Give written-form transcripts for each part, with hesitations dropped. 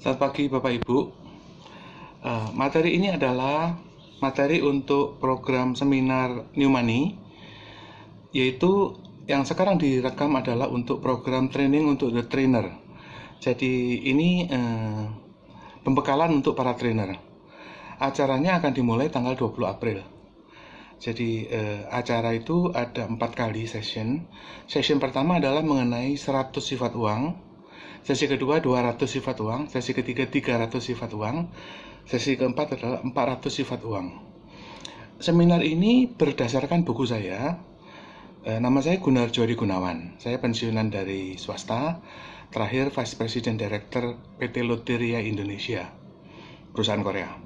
Selamat pagi Bapak Ibu. Materi ini adalah materi untuk program seminar New Money, yaitu yang sekarang direkam adalah untuk program training untuk the trainer. Jadi ini pembekalan untuk para trainer. Acaranya akan dimulai tanggal 20 April. Jadi acara itu ada 4 kali session. Session pertama adalah mengenai 100 sifat uang. Sesi kedua 200 sifat uang, sesi ketiga 300 sifat uang, sesi keempat adalah 400 sifat uang. Seminar ini berdasarkan buku saya. Nama saya Gunarjo Adi Gunawan. Saya pensiunan dari swasta, terakhir Vice President Director PT Loteria Indonesia, perusahaan Korea.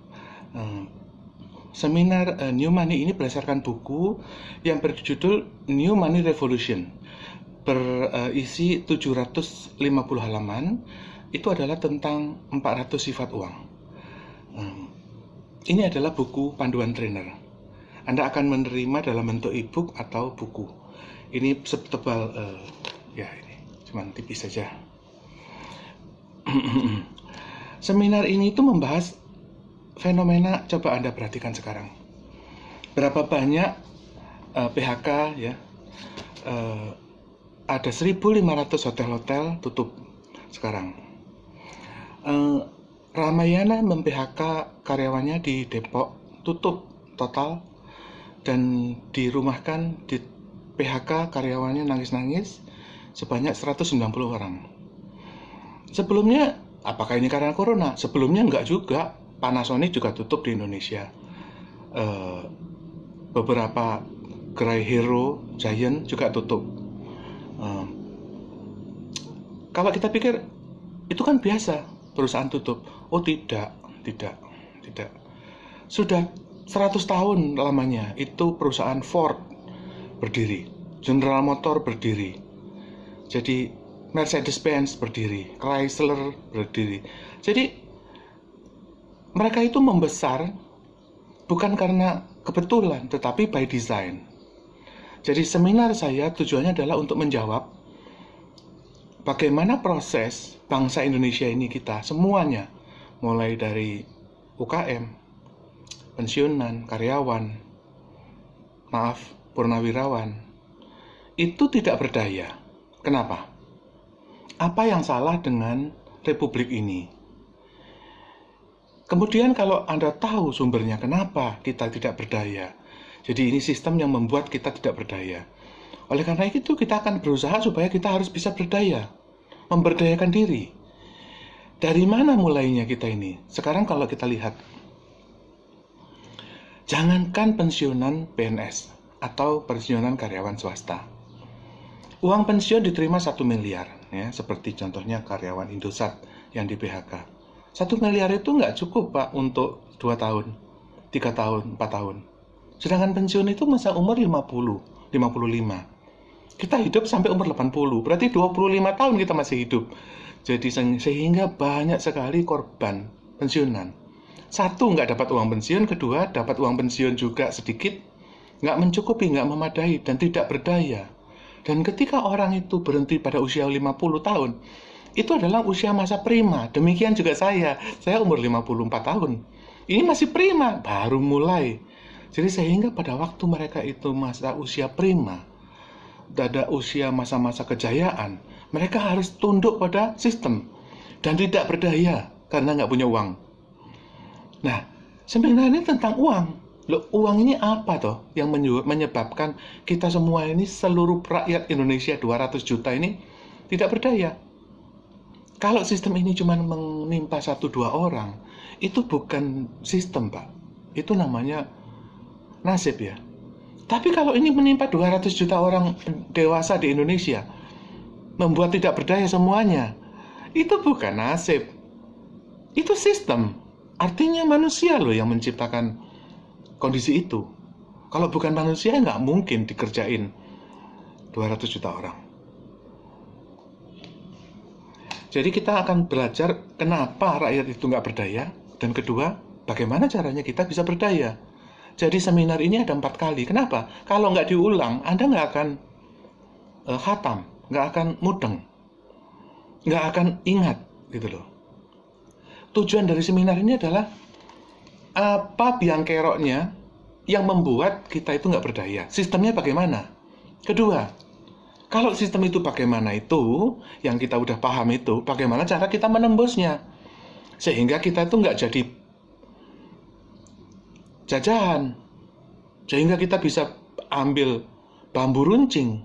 Seminar New Money ini berdasarkan buku yang berjudul New Money Revolution, berisi 750 halaman. Itu adalah tentang 400 sifat uang. Ini adalah buku panduan trainer. Anda akan menerima dalam bentuk e-book atau buku. Ini setebal ya ini cuman tipis saja. Seminar ini itu membahas fenomena, coba Anda perhatikan sekarang. Berapa banyak PHK ya, ada 1.500 hotel-hotel tutup sekarang. Ramayana mem-PHK karyawannya di Depok tutup total, dan dirumahkan, di PHK karyawannya nangis-nangis sebanyak 190 orang. Sebelumnya, apakah ini karena corona? Sebelumnya enggak juga. Panasonic juga tutup di Indonesia. Beberapa gerai Hero, Giant juga tutup. Kalau kita pikir itu kan biasa perusahaan tutup. Oh tidak. Sudah 100 tahun lamanya itu perusahaan Ford berdiri, General Motor berdiri, jadi Mercedes-Benz berdiri, Chrysler berdiri. Jadi mereka itu membesar bukan karena kebetulan, tetapi by design. Jadi seminar saya tujuannya adalah untuk menjawab bagaimana proses bangsa Indonesia ini, kita semuanya, mulai dari UKM, pensiunan, karyawan, purnawirawan, itu tidak berdaya. Kenapa? Apa yang salah dengan republik ini? Kemudian kalau Anda tahu sumbernya, kenapa kita tidak berdaya? Jadi ini sistem yang membuat kita tidak berdaya. Oleh karena itu kita akan berusaha supaya kita harus bisa berdaya, memberdayakan diri. Dari mana mulainya kita ini? Sekarang kalau kita lihat, jangankan pensiunan PNS atau pensiunan karyawan swasta, uang pensiun diterima 1 miliar, ya, seperti contohnya karyawan Indosat yang di PHK. 1 miliar itu nggak cukup Pak untuk 2 tahun, 3 tahun, 4 tahun. Sedangkan pensiun itu masa umur 50, 55. Kita hidup sampai umur 80, berarti 25 tahun kita masih hidup. Jadi sehingga banyak sekali korban pensiunan. Satu, nggak dapat uang pensiun. Kedua, dapat uang pensiun juga sedikit, nggak mencukupi, nggak memadai, dan tidak berdaya. Dan ketika orang itu berhenti pada usia 50 tahun, itu adalah usia masa prima. Demikian juga saya umur 54 tahun. Ini masih prima, baru mulai. Jadi sehingga pada waktu mereka itu masa usia prima, ada usia masa-masa kejayaan, mereka harus tunduk pada sistem dan tidak berdaya karena nggak punya uang. Nah, sebenarnya tentang uang. Loh, uang ini apa toh yang menyebabkan kita semua ini, seluruh rakyat Indonesia 200 juta ini tidak berdaya? Kalau sistem ini cuma menimpa 1-2 orang, itu bukan sistem Pak. Itu namanya nasib ya. Tapi kalau ini menimpa 200 juta orang dewasa di Indonesia, membuat tidak berdaya semuanya, itu bukan nasib. Itu sistem. Artinya manusia loh yang menciptakan kondisi itu. Kalau bukan manusia, nggak mungkin dikerjain 200 juta orang. Jadi kita akan belajar kenapa rakyat itu nggak berdaya, dan kedua, bagaimana caranya kita bisa berdaya. Jadi seminar ini ada 4 kali. Kenapa? Kalau nggak diulang, Anda nggak akan khatam, nggak akan mudeng, nggak akan ingat, gitu loh. tujuan dari seminar ini adalah apa biang keroknya yang membuat kita itu nggak berdaya. Sistemnya bagaimana? Kedua, kalau sistem itu bagaimana itu, yang kita udah paham itu, bagaimana cara kita menembusnya. Sehingga kita itu nggak jadi jajahan. Sehingga kita bisa ambil bambu runcing.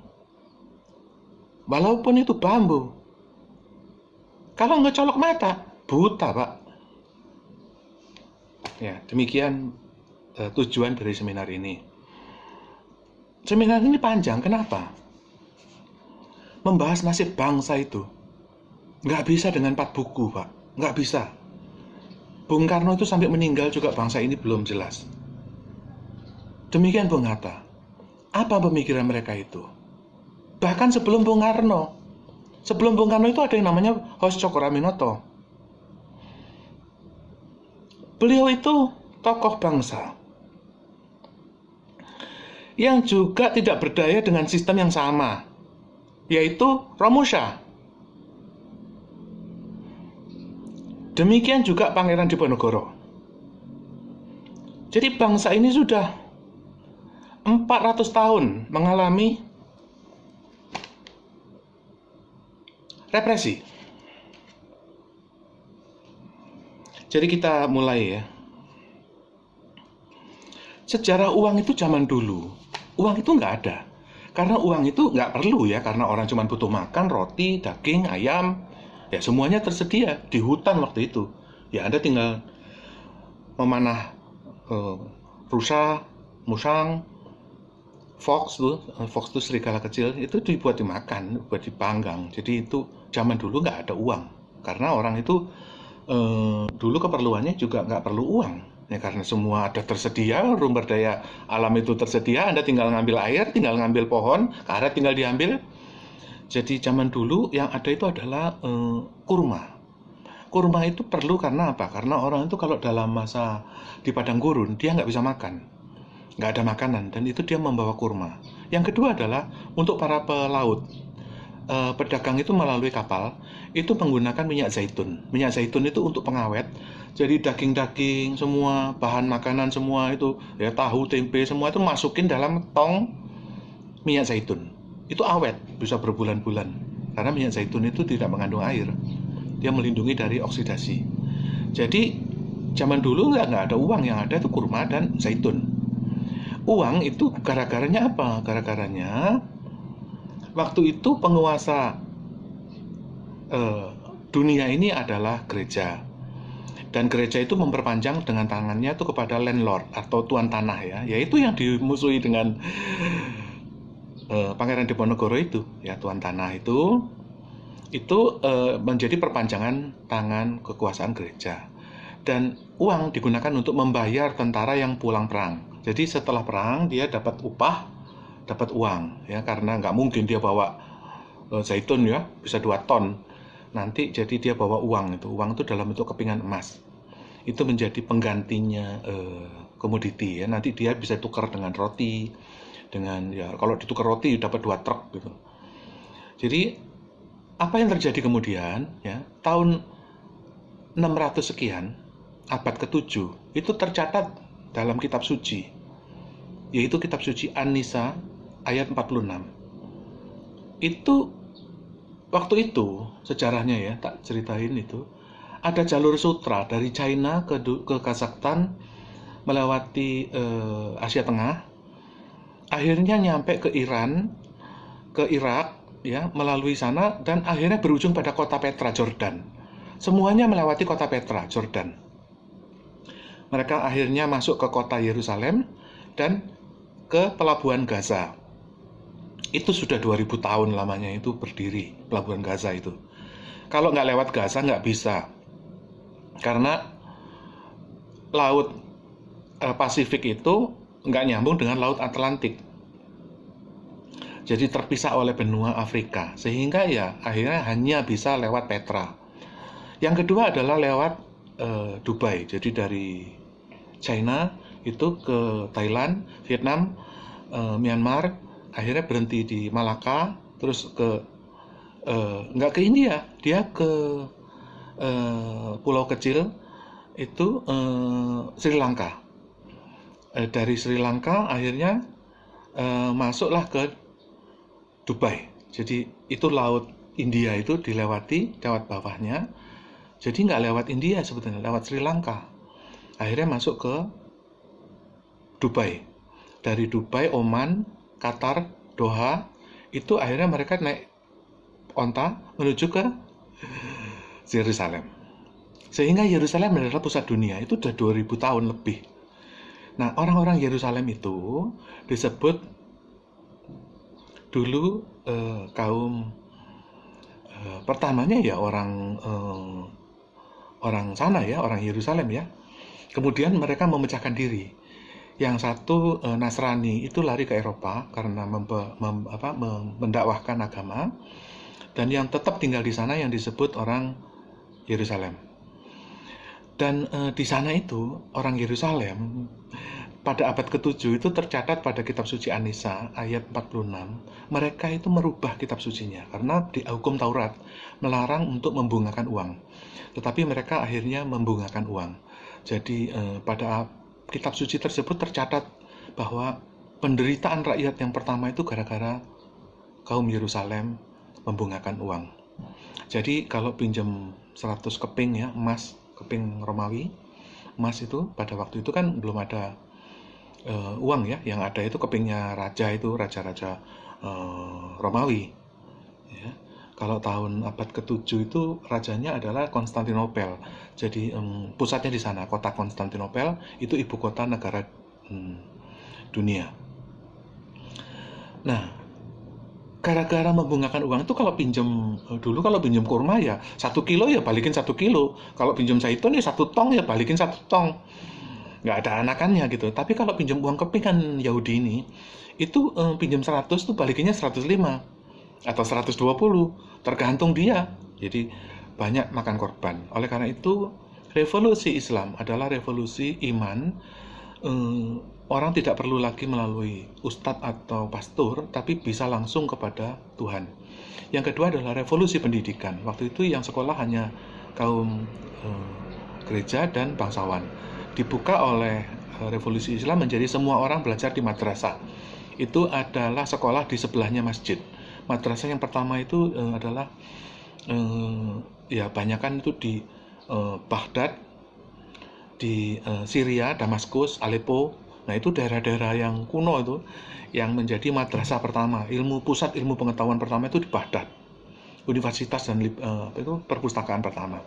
Walaupun itu bambu. Kalau nggak colok mata, buta, Pak. Ya, demikian tujuan dari seminar ini. Seminar ini panjang, kenapa? Membahas nasib bangsa itu nggak bisa dengan 4 buku, Pak. Nggak bisa. Bung Karno itu sampai meninggal juga bangsa ini belum jelas. Demikian Bung Hatta. Apa pemikiran mereka itu? Bahkan sebelum Bung Karno. Sebelum Bung Karno itu ada yang namanya Hos Cokroaminoto. Beliau itu tokoh bangsa yang juga tidak berdaya dengan sistem yang sama, yaitu Romusha. Demikian juga Pangeran Diponegoro. Jadi bangsa ini sudah 400 tahun mengalami represi. Jadi kita mulai ya. Sejarah uang itu zaman dulu, uang itu nggak ada. Karena uang itu nggak perlu ya, karena orang cuma butuh makan, roti, daging, ayam, ya semuanya tersedia di hutan waktu itu. Ya Anda tinggal memanah rusa, musang, fox tuh serigala kecil, itu dibuat dimakan, buat dipanggang. Jadi itu zaman dulu nggak ada uang, karena orang itu dulu keperluannya juga nggak perlu uang. Ya, karena semua ada tersedia, sumber daya alam itu tersedia, Anda tinggal ngambil air, tinggal ngambil pohon, karet tinggal diambil. Jadi zaman dulu yang ada itu adalah kurma. Kurma itu perlu karena apa? Karena orang itu kalau dalam masa di padang gurun, dia nggak bisa makan. Nggak ada makanan, dan itu dia membawa kurma. Yang kedua adalah untuk para pelaut. Pedagang itu melalui kapal, itu menggunakan minyak zaitun. Minyak zaitun itu untuk pengawet. Jadi daging-daging, semua bahan makanan semua itu, ya tahu, tempe, semua itu masukin dalam tong minyak zaitun. Itu awet, bisa berbulan-bulan. Karena minyak zaitun itu tidak mengandung air. Dia melindungi dari oksidasi. Jadi zaman dulu nggak ada uang, yang ada itu kurma dan zaitun. Uang itu gara-garanya apa? Gara-garanya waktu itu penguasa dunia ini adalah gereja. Dan gereja itu memperpanjang dengan tangannya itu kepada landlord atau tuan tanah ya. Yaitu yang dimusuhi dengan Pangeran Diponegoro itu. Ya, tuan tanah itu menjadi perpanjangan tangan kekuasaan gereja. Dan uang digunakan untuk membayar tentara yang pulang perang. Jadi setelah perang dia dapat upah, dapat uang ya, karena nggak mungkin dia bawa zaitun ya bisa 2 ton. Nanti jadi dia bawa uang itu dalam bentuk kepingan emas. Itu menjadi penggantinya komoditi ya. Nanti dia bisa tukar dengan roti, dengan ya kalau ditukar roti dapat 2 truk gitu. Jadi apa yang terjadi kemudian ya, tahun 600 sekian, abad ke-7 itu tercatat dalam kitab suci, yaitu kitab suci An-Nisa ayat 46. Itu waktu itu sejarahnya ya, tak ceritain itu, ada jalur sutra dari China ke Kazakhstan melewati Asia Tengah, akhirnya nyampe ke Iran, ke Irak ya, melalui sana, dan akhirnya berujung pada kota Petra, Jordan. Semuanya melewati kota Petra, Jordan. Mereka akhirnya masuk ke kota Yerusalem dan ke pelabuhan Gaza. Itu sudah 2000 tahun lamanya itu berdiri, pelabuhan Gaza itu. Kalau nggak lewat Gaza nggak bisa, karena laut Pasifik itu nggak nyambung dengan laut Atlantik. Jadi terpisah oleh benua Afrika, sehingga ya akhirnya hanya bisa lewat Petra. Yang kedua adalah lewat Dubai. Jadi dari China itu ke Thailand, Vietnam, Myanmar, akhirnya berhenti di Malaka, terus ke nggak ke India, dia ke pulau kecil itu Sri Lanka. Dari Sri Lanka akhirnya masuklah ke Dubai. Jadi itu laut India itu dilewati lewat bawahnya. Jadi nggak lewat India sebetulnya, lewat Sri Lanka. Akhirnya masuk ke Dubai. Dari Dubai, Oman, Qatar, Doha, itu akhirnya mereka naik onta menuju ke Yerusalem. Sehingga Yerusalem adalah pusat dunia, itu sudah 2000 tahun lebih. Nah, orang-orang Yerusalem itu disebut dulu kaum pertamanya ya orang sana ya, orang Yerusalem ya. Kemudian mereka memecahkan diri. Yang satu Nasrani itu lari ke Eropa karena mendakwahkan agama, dan yang tetap tinggal di sana yang disebut orang Yerusalem. Dan di sana itu orang Yerusalem pada abad ke-7 itu tercatat pada kitab suci An-Nisa ayat 46, mereka itu merubah kitab sucinya karena di hukum Taurat melarang untuk membungakan uang. Tetapi mereka akhirnya membungakan uang. Jadi pada kitab suci tersebut tercatat bahwa penderitaan rakyat yang pertama itu gara-gara kaum Yerusalem membungakan uang. Jadi kalau pinjam 100 keping ya, emas, keping Romawi, emas itu pada waktu itu kan belum ada uang ya, yang ada itu kepingnya raja, itu raja-raja Romawi ya. Kalau tahun abad ke-7 itu rajanya adalah Konstantinopel. Jadi pusatnya di sana, kota Konstantinopel itu ibu kota negara dunia. Nah, gara-gara membungakan uang itu kalau pinjam dulu, kalau pinjam kurma ya 1 kilo ya balikin 1 kilo. Kalau pinjam zaitun ya 1 tong ya balikin 1 tong. Nggak ada anakannya gitu. Tapi kalau pinjam uang keping kan Yahudi ini, itu pinjam 100 tuh balikinnya 105 atau 120, tergantung dia. Jadi banyak makan korban. Oleh karena itu revolusi Islam adalah revolusi iman. Orang tidak perlu lagi melalui ustadz atau pastor, tapi bisa langsung kepada Tuhan. Yang kedua adalah revolusi pendidikan. Waktu itu yang sekolah hanya kaum gereja dan bangsawan. Dibuka oleh revolusi Islam menjadi semua orang belajar di madrasah. Itu adalah sekolah di sebelahnya masjid. Madrasah yang pertama itu adalah ya banyakan itu di Baghdad, di Syria, Damaskus, Aleppo. Nah, itu daerah-daerah yang kuno itu yang menjadi madrasah pertama. Pusat ilmu pengetahuan pertama itu di Baghdad. Universitas dan itu perpustakaan pertama.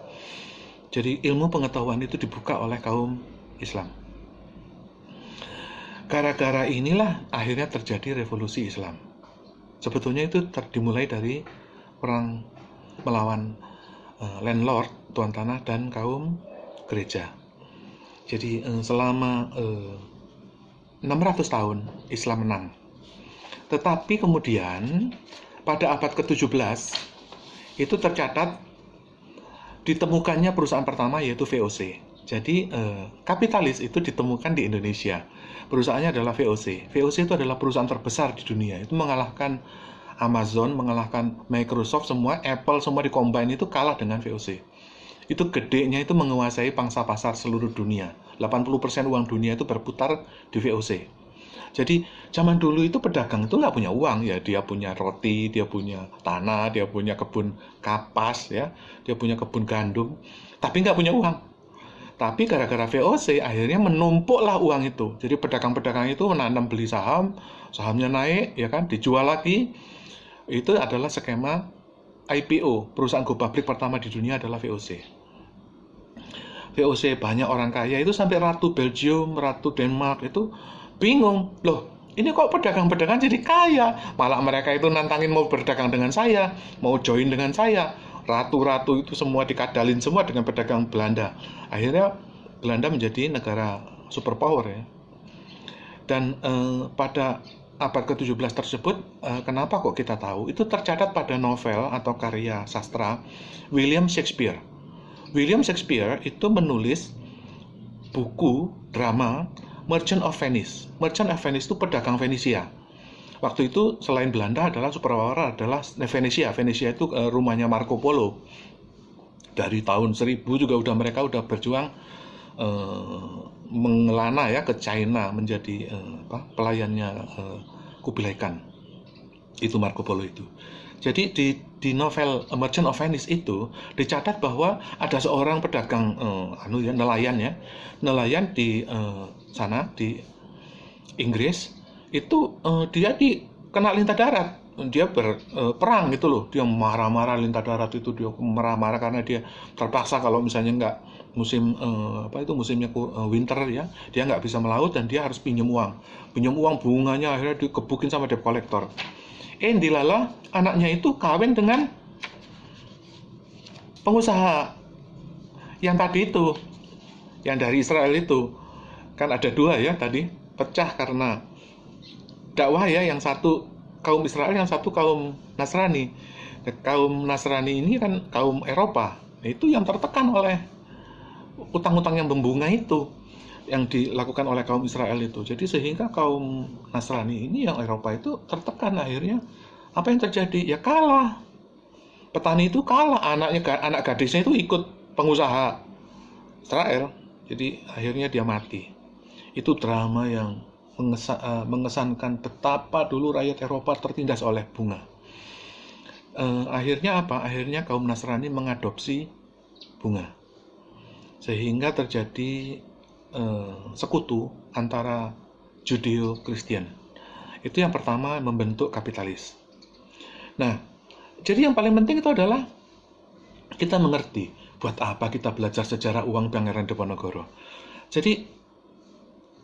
Jadi ilmu pengetahuan itu dibuka oleh kaum Islam. Gara-gara inilah akhirnya terjadi revolusi Islam. Sebetulnya itu dimulai dari perang melawan landlord, tuan tanah, dan kaum gereja. Jadi selama 600 tahun Islam menang. Tetapi kemudian pada abad ke-17 itu tercatat ditemukannya perusahaan pertama yaitu VOC. Jadi kapitalis itu ditemukan di Indonesia. Perusahaannya adalah VOC. VOC itu adalah perusahaan terbesar di dunia. Itu mengalahkan Amazon, mengalahkan Microsoft, semua, Apple, semua di-combine itu kalah dengan VOC. Itu gedenya itu menguasai pangsa pasar seluruh dunia. 80% uang dunia itu berputar di VOC. Jadi zaman dulu itu pedagang itu nggak punya uang ya, dia punya roti, dia punya tanah, dia punya kebun kapas ya, dia punya kebun gandum, tapi nggak punya uang. Tapi gara-gara VOC akhirnya menumpuklah uang itu. Jadi pedagang-pedagang itu menanam beli saham, sahamnya naik ya kan, dijual lagi. Itu adalah skema IPO, perusahaan go public pertama di dunia adalah VOC. VOC banyak orang kaya itu sampai Ratu Belgium, Ratu Denmark itu bingung, loh ini kok pedagang-pedagang jadi kaya, malah mereka itu nantangin mau berdagang dengan saya, mau join dengan saya. Ratu-ratu itu semua dikadalin semua dengan pedagang Belanda. Akhirnya Belanda menjadi negara superpower ya. Dan pada abad ke-17 tersebut, kenapa kok kita tahu? Itu tercatat pada novel atau karya sastra William Shakespeare. William Shakespeare itu menulis buku drama Merchant of Venice. Merchant of Venice itu pedagang Venesia. Waktu itu selain Belanda adalah superpower adalah Venesia. Venesia itu rumahnya Marco Polo. Dari tahun 1000 juga mereka udah berjuang mengelana ya ke China menjadi pelayannya Kublai Khan. Itu Marco Polo itu. Jadi di novel A Merchant of Venice itu dicatat bahwa ada seorang pedagang nelayan di sana di Inggris itu dia kena lintah darat. Dia berperang gitu loh. Dia marah-marah lintah darat itu, dia marah-marah karena dia terpaksa kalau misalnya nggak musimnya winter ya, dia nggak bisa melaut dan dia harus pinjam uang bunganya akhirnya dikebukin sama debt collector. Dilala anaknya itu kawin dengan pengusaha yang tadi itu, yang dari Israel itu. Kan ada dua ya tadi, pecah karena dakwah ya, yang satu kaum Israel, yang satu kaum Nasrani. Kaum Nasrani ini kan kaum Eropa, itu yang tertekan oleh utang-utang yang membunga itu yang dilakukan oleh kaum Israel itu. Jadi sehingga kaum Nasrani ini yang Eropa itu tertekan, akhirnya apa yang terjadi? Ya kalah. Petani itu kalah, anak gadisnya itu ikut pengusaha Israel. Jadi akhirnya dia mati. Itu drama yang mengesankan betapa dulu rakyat Eropa tertindas oleh bunga. Akhirnya apa? Akhirnya kaum Nasrani mengadopsi bunga. Sehingga terjadi sekutu antara Judeo-Kristen. Itu yang pertama, membentuk kapitalis. Nah, jadi yang paling penting itu adalah kita mengerti buat apa kita belajar sejarah uang Pangeran Diponegoro. Jadi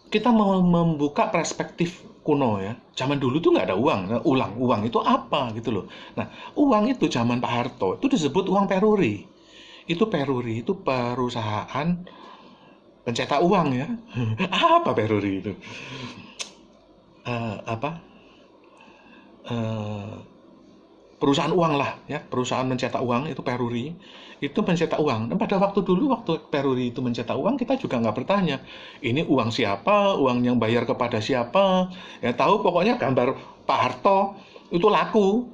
kita mau membuka perspektif kuno ya. Zaman dulu tuh nggak ada uang. Nah, uang itu apa gitu loh. Nah, uang itu zaman Pak Harto itu disebut uang peruri. Peruri itu perusahaan pencetak uang ya. Apa peruri itu? Perusahaan uang lah ya, perusahaan mencetak uang itu peruri, itu mencetak uang. Dan pada waktu peruri itu mencetak uang, kita juga nggak bertanya ini uang siapa, uang yang bayar kepada siapa, ya tahu pokoknya gambar Pak Harto itu laku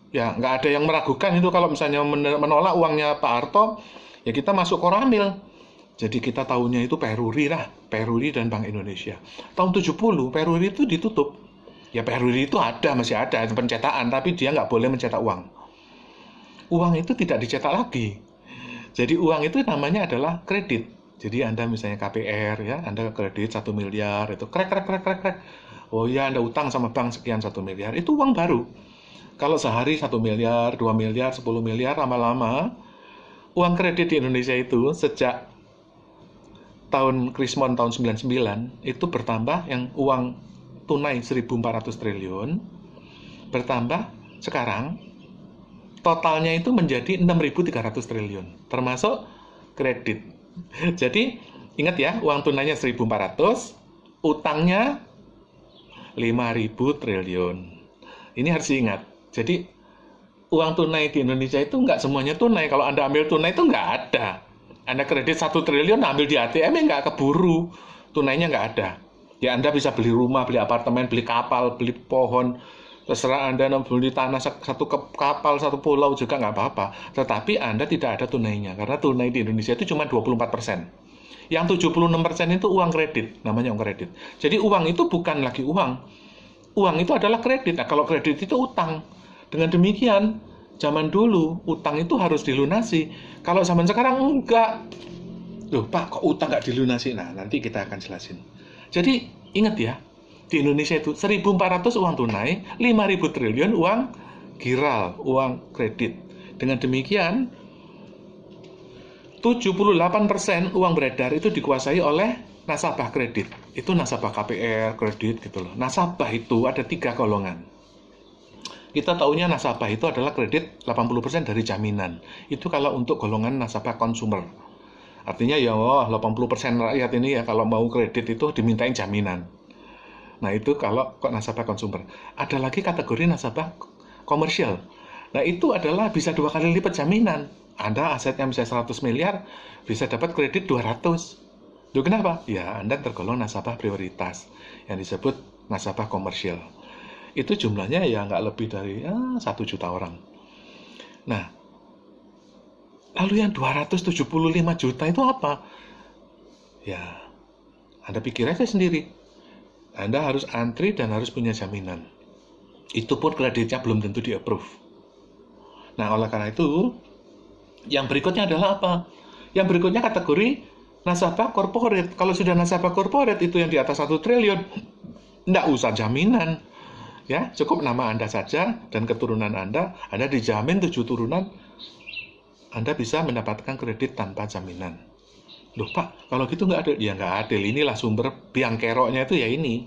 ya, nggak ada yang meragukan itu. Kalau misalnya menolak uangnya Pak Harto ya kita masuk koramil. Jadi kita tahunya itu peruri dan Bank Indonesia. Tahun 70 peruri itu ditutup. Ya peruri itu masih ada pencetakan, tapi dia nggak boleh mencetak uang. Uang itu tidak dicetak lagi. Jadi uang itu namanya adalah kredit. Jadi Anda misalnya KPR ya, Anda kredit 1 miliar, itu krek. Oh ya, Anda utang sama bank sekian 1 miliar, itu uang baru. Kalau sehari 1 miliar, 2 miliar, 10 miliar, lama-lama uang kredit di Indonesia itu sejak tahun Krismon tahun 99 itu bertambah, yang uang tunai 1.400 triliun bertambah sekarang totalnya itu menjadi 6.300 triliun termasuk kredit. Jadi ingat ya, uang tunainya 1.400, utangnya 5.000 triliun. Ini harus diingat. Jadi uang tunai di Indonesia itu nggak semuanya tunai. Kalau Anda ambil tunai itu nggak ada. Anda kredit 1 triliun ambil di ATM ya nggak keburu, tunainya nggak ada. Ya Anda bisa beli rumah, beli apartemen, beli kapal, beli pohon, terserah Anda beli tanah satu kapal, satu pulau juga nggak apa-apa. Tetapi Anda tidak ada tunainya, karena tunai di Indonesia itu cuma 24%. Yang 76% itu uang kredit, namanya uang kredit. Jadi uang itu bukan lagi uang. Uang itu adalah kredit. Nah, kalau kredit itu utang. Dengan demikian, zaman dulu utang itu harus dilunasi. Kalau zaman sekarang enggak. Loh Pak, kok utang nggak dilunasi? Nah, nanti kita akan jelasin. Jadi ingat ya, di Indonesia itu 1.400 uang tunai, 5.000 triliun uang giral, uang kredit. Dengan demikian, 78% uang beredar itu dikuasai oleh nasabah kredit. Itu nasabah KPR, kredit gitu loh. Nasabah itu ada 3 golongan. Kita taunya nasabah itu adalah kredit 80% dari jaminan. Itu kalau untuk golongan nasabah konsumer. Artinya ya 80% rakyat ini ya kalau mau kredit itu dimintain jaminan. Nah itu kalau nasabah konsumer. Ada lagi kategori nasabah komersial. Nah itu adalah bisa 2 kali lipat jaminan. Anda asetnya misalnya 100 miliar, bisa dapat kredit 200. Loh kenapa? Ya Anda tergolong nasabah prioritas yang disebut nasabah komersial. Itu jumlahnya ya nggak lebih dari 1 juta orang. Nah, Lalu yang 275 juta itu apa? Ya, Anda pikir aja sendiri. Anda harus antri dan harus punya jaminan. Itu pun kreditnya belum tentu di-approve. Nah, oleh karena itu, yang berikutnya adalah apa? Yang berikutnya kategori nasabah corporate. Kalau sudah nasabah corporate itu yang di atas 1 triliun, enggak usah jaminan. Ya, cukup nama Anda saja dan keturunan Anda dijamin 7 turunan, Anda bisa mendapatkan kredit tanpa jaminan. Loh Pak, kalau gitu nggak adil. Ya nggak adil, inilah sumber biang keroknya itu ya ini.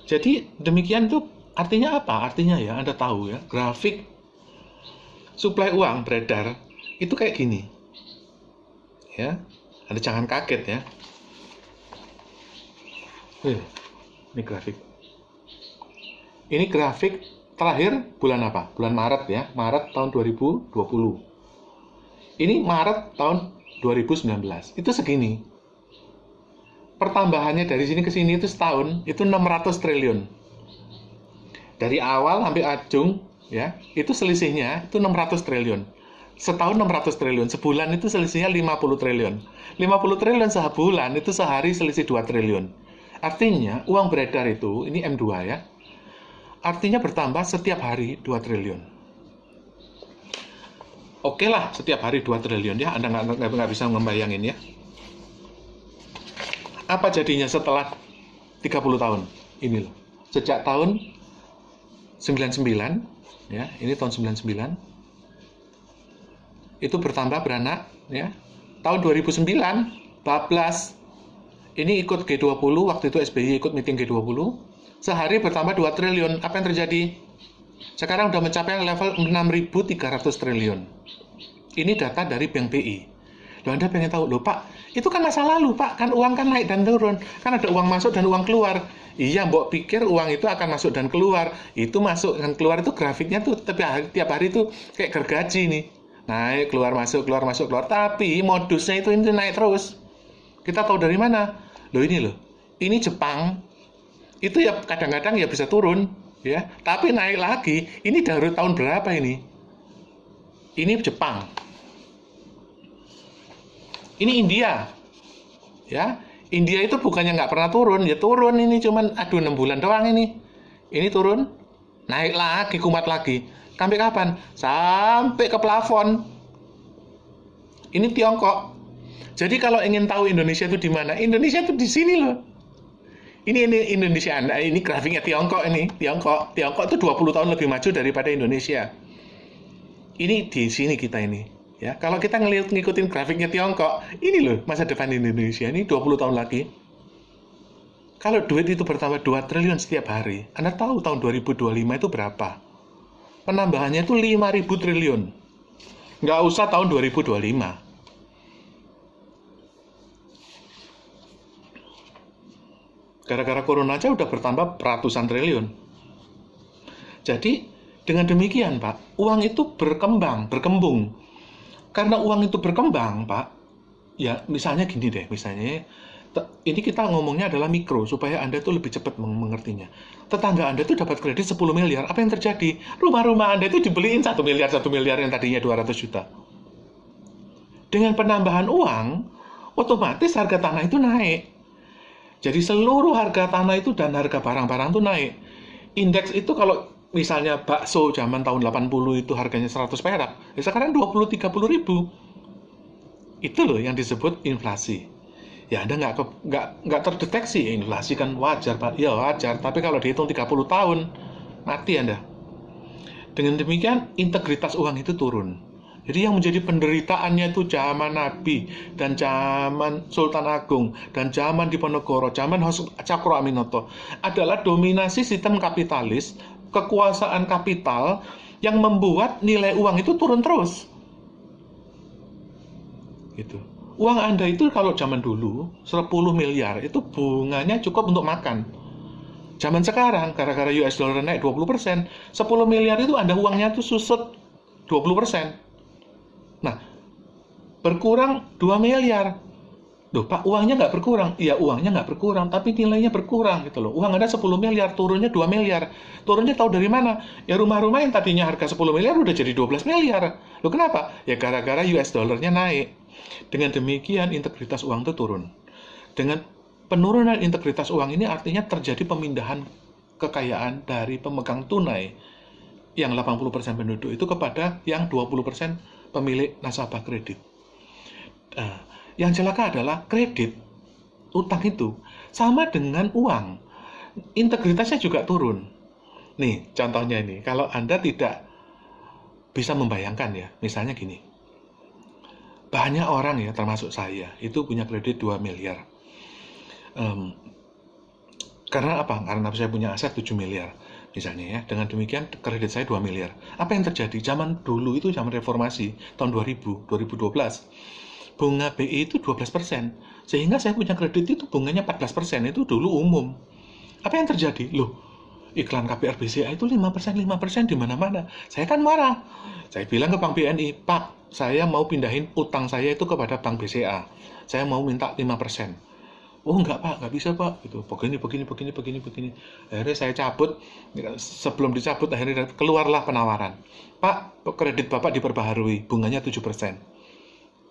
Jadi demikian itu artinya apa? Artinya ya Anda tahu ya, grafik suplai uang beredar itu kayak gini. Ya, Anda jangan kaget ya. Ini grafik. Ini grafik terakhir bulan apa? Bulan Maret ya, Maret tahun 2020. Ini Maret tahun 2019, itu segini. Pertambahannya dari sini ke sini itu setahun, itu 600 triliun. Dari awal sampai ujung, ya, itu selisihnya itu 600 triliun. Setahun 600 triliun, sebulan itu selisihnya 50 triliun. 50 triliun sebulan, itu sehari selisih 2 triliun. Artinya, uang beredar itu, ini M2 ya, artinya bertambah setiap hari 2 triliun. Oke lah, setiap hari 2 triliun ya, Anda nggak bisa membayangin ya. Apa jadinya setelah 30 tahun? Ini loh. Sejak tahun 99, ya, ini tahun 99, itu bertambah beranak, ya. Tahun 2009, 14, ini ikut G20, waktu itu SBY ikut meeting G20, sehari bertambah 2 triliun. Apa yang terjadi? Sekarang udah mencapai level 6.300 triliun. Ini data dari Bank BI. Loh, Anda pengen tahu, loh Pak, itu kan masa lalu Pak, kan uang kan naik dan turun, kan ada uang masuk dan uang keluar. Iya, mbok pikir uang itu akan masuk dan keluar. Itu masuk dan keluar itu grafiknya tuh tiap hari tuh kayak gergaji nih. Naik, keluar, masuk, keluar, masuk, keluar. Tapi modusnya itu naik terus. Kita tahu dari mana? Loh ini loh, ini Jepang, itu ya kadang-kadang ya bisa turun, ya, tapi naik lagi. Ini dari tahun berapa ini? Ini Jepang. Ini India, ya. India itu bukannya nggak pernah turun, ya turun ini cuman 6 bulan doang ini. Ini turun, naik lagi, kumat lagi. Sampai kapan? Sampai ke plafon. Ini Tiongkok. Jadi kalau ingin tahu Indonesia itu di mana? Indonesia itu di sini loh. Ini Indonesia Anda, ini grafiknya Tiongkok ini. Tiongkok itu 20 tahun lebih maju daripada Indonesia. Ini di sini kita ini. Ya, kalau kita ngikutin grafiknya Tiongkok, ini loh masa depan Indonesia ini 20 tahun lagi. Kalau duit itu bertambah 2 triliun setiap hari, Anda tahu tahun 2025 itu berapa? Penambahannya itu 5.000 triliun. Nggak usah tahun 2025. Gara-gara corona aja udah bertambah ratusan triliun. Jadi, dengan demikian, Pak, uang itu berkembang. Karena uang itu berkembang, Pak, ya misalnya gini deh, misalnya, ini kita ngomongnya adalah mikro, supaya Anda tuh lebih cepat mengertinya. Tetangga Anda tuh dapat kredit 10 miliar, apa yang terjadi? Rumah-rumah Anda itu dibeliin 1 miliar yang tadinya 200 juta. Dengan penambahan uang, otomatis harga tanah itu naik. Jadi seluruh harga tanah itu dan harga barang-barang itu naik. Indeks itu kalau misalnya bakso zaman tahun 80 itu harganya 100 perak, ya sekarang 20-30 ribu. Itu loh yang disebut inflasi. Ya Anda nggak terdeteksi, inflasi kan wajar Pak. Ya wajar, tapi kalau dihitung 30 tahun, mati Anda. Dengan demikian, integritas uang itu turun. Jadi yang menjadi penderitaannya itu zaman Nabi, dan zaman Sultan Agung, dan zaman Diponegoro, zaman Cakro Aminoto, adalah dominasi sistem kapitalis, kekuasaan kapital yang membuat nilai uang itu turun terus. Gitu. Uang Anda itu kalau zaman dulu 10 miliar itu bunganya cukup untuk makan. Zaman sekarang gara-gara US dollar naik 20%, 10 miliar itu Anda uangnya tuh susut 20%. Nah, berkurang 2 miliar. Loh Pak, uangnya nggak berkurang. Iya, uangnya nggak berkurang, tapi nilainya berkurang gitu loh. Uang Anda 10 miliar, turunnya 2 miliar. Turunnya tahu dari mana? Ya rumah-rumah yang tadinya harga 10 miliar udah jadi 12 miliar. Loh kenapa? Ya gara-gara US dollarnya naik. Dengan demikian integritas uang itu turun. Dengan penurunan integritas uang ini artinya terjadi pemindahan kekayaan dari pemegang tunai yang 80% penduduk itu kepada yang 20% pemilik nasabah kredit. Yang celaka adalah kredit, utang itu sama dengan uang. Integritasnya juga turun. Nih, contohnya ini. Kalau Anda tidak bisa membayangkan ya, misalnya gini. Banyak orang ya, termasuk saya, itu punya kredit 2 miliar. Karena apa? Karena saya punya aset 7 miliar. Misalnya ya, dengan demikian kredit saya 2 miliar. Apa yang terjadi? Zaman dulu itu zaman reformasi, tahun 2000, 2012. Bunga BI itu 12%, sehingga saya punya kredit itu bunganya 14%, itu dulu umum. Apa yang terjadi? Loh, iklan KPR BCA itu 5% di mana-mana. Saya kan marah. Saya bilang ke Bank BNI, Pak, saya mau pindahin utang saya itu kepada Bank BCA. Saya mau minta 5%. Oh enggak Pak, enggak bisa Pak. Gitu. Begini. Akhirnya saya cabut. Sebelum dicabut, akhirnya keluarlah penawaran. Pak, kredit Bapak diperbaharui, bunganya 7%.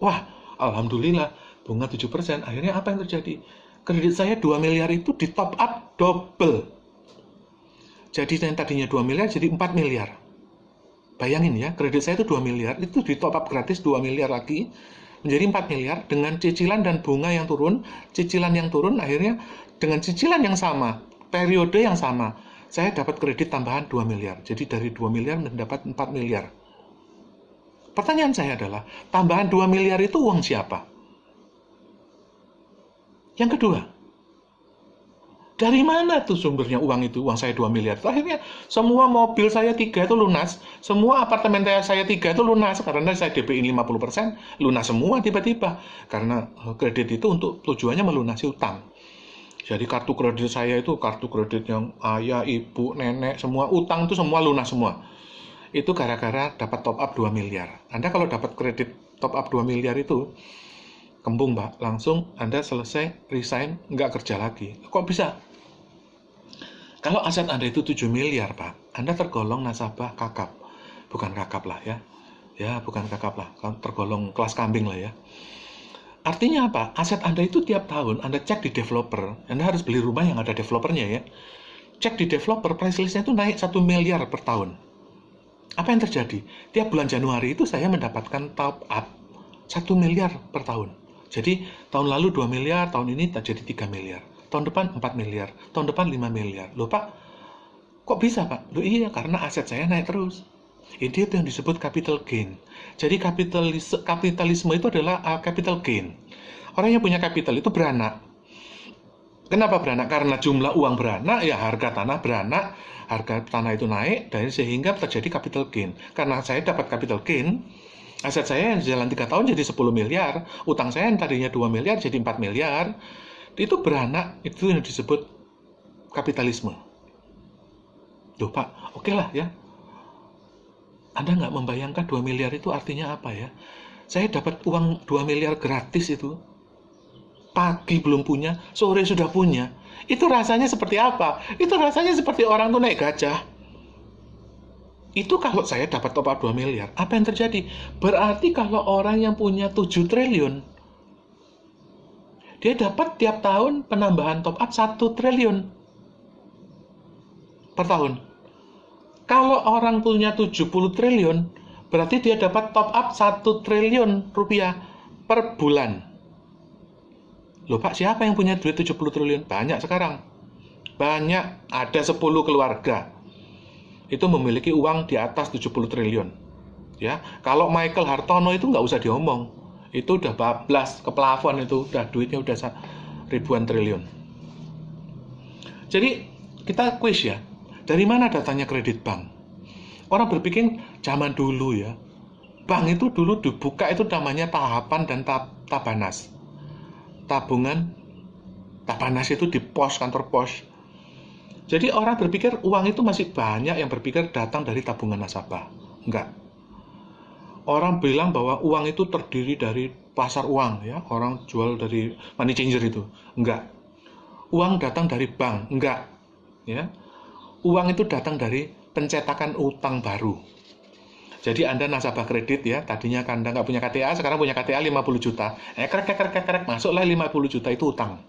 Wah, alhamdulillah, bunga 7%. Akhirnya apa yang terjadi? Kredit saya 2 miliar itu di top up double. Jadi yang tadinya 2 miliar jadi 4 miliar. Bayangin ya, kredit saya itu 2 miliar, itu di top up gratis 2 miliar lagi, menjadi 4 miliar dengan cicilan dan bunga yang turun. Cicilan yang turun akhirnya dengan cicilan yang sama, periode yang sama, saya dapat kredit tambahan 2 miliar. Jadi dari 2 miliar mendapat 4 miliar. Pertanyaan saya adalah, tambahan 2 miliar itu uang siapa? Yang kedua, dari mana tuh sumbernya uang itu? Uang saya 2 miliar. Akhirnya semua mobil saya 3 itu lunas, semua apartemen saya 3 itu lunas, karena saya DP-in 50%, lunas semua tiba-tiba. Karena kredit itu untuk tujuannya melunasi utang. Jadi kartu kredit saya itu kartu kredit yang ayah, ibu, nenek, semua utang itu semua lunas semua. Itu gara-gara dapat top up 2 miliar. Anda kalau dapat kredit top up 2 miliar itu, kembung Mbak, langsung Anda selesai, resign, nggak kerja lagi. Kok bisa? Kalau aset Anda itu 7 miliar Pak, Anda tergolong nasabah kakap. Bukan kakap lah ya. Ya, bukan kakap lah. Tergolong kelas kambing lah ya. Artinya apa? Aset Anda itu tiap tahun, Anda cek di developer. Anda harus beli rumah yang ada developernya ya. Cek di developer, price listnya itu naik 1 miliar per tahun. Apa yang terjadi? Tiap bulan Januari itu saya mendapatkan top up 1 miliar per tahun. Jadi tahun lalu 2 miliar, tahun ini jadi 3 miliar. Tahun depan 4 miliar, tahun depan 5 miliar. Loh Pak, kok bisa Pak? Loh iya, karena aset saya naik terus. Ini itu yang disebut capital gain. Jadi kapitalisme itu adalah capital gain. Orang yang punya capital itu beranak. Kenapa beranak? Karena jumlah uang beranak, ya harga tanah beranak, harga tanah itu naik, dan sehingga terjadi capital gain. Karena saya dapat capital gain, aset saya yang jalan 3 tahun jadi 10 miliar, utang saya yang tadinya 2 miliar jadi 4 miliar, itu beranak, itu yang disebut kapitalisme. Loh Pak, oke lah ya. Anda nggak membayangkan 2 miliar itu artinya apa ya? Saya dapat uang 2 miliar gratis itu. Pagi belum punya, sore sudah punya. Itu rasanya seperti apa? Itu rasanya seperti orang tuh naik gajah. Itu kalau saya dapat top up 2 miliar. Apa yang terjadi? Berarti kalau orang yang punya 7 triliun, dia dapat tiap tahun penambahan top up 1 triliun per tahun. Kalau orang punya 70 triliun, berarti dia dapat top up 1 triliun rupiah per bulan. Loh Pak, siapa yang punya duit 70 triliun? Banyak sekarang. Banyak, ada 10 keluarga. Itu memiliki uang di atas 70 triliun. Ya, kalau Michael Hartono itu nggak usah diomong. Itu udah bablas ke plafon itu, udah duitnya udah ribuan triliun. Jadi, kita quiz ya. Dari mana datanya kredit bank? Orang berpikir zaman dulu ya. Bank itu dulu dibuka itu namanya tahapan dan tabanas. Tabungan, tabanas itu di pos, kantor pos. Jadi orang berpikir uang itu masih banyak yang berpikir datang dari tabungan nasabah. Enggak. Orang bilang bahwa uang itu terdiri dari pasar uang ya, orang jual dari money changer itu. Enggak. Uang datang dari bank, enggak. Ya. Uang itu datang dari pencetakan utang baru. Jadi Anda nasabah kredit ya, tadinya Anda nggak punya KTA, sekarang punya KTA 50 juta. Krek, masuklah 50 juta itu utang.